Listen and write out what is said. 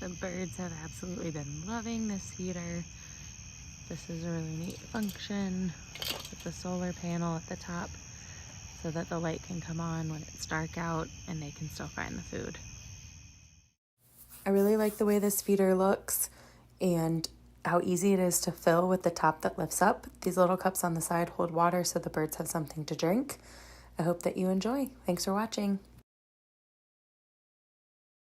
The birds have absolutely been loving this feeder. This is a really neat function with the solar panel at the top so that the light can come on when it's dark out and they can still find the food. I really like the way this feeder looks and how easy it is to fill with the top that lifts up. These little cups on the side hold water so the birds have something to drink. I hope that you enjoy. Thanks for watching.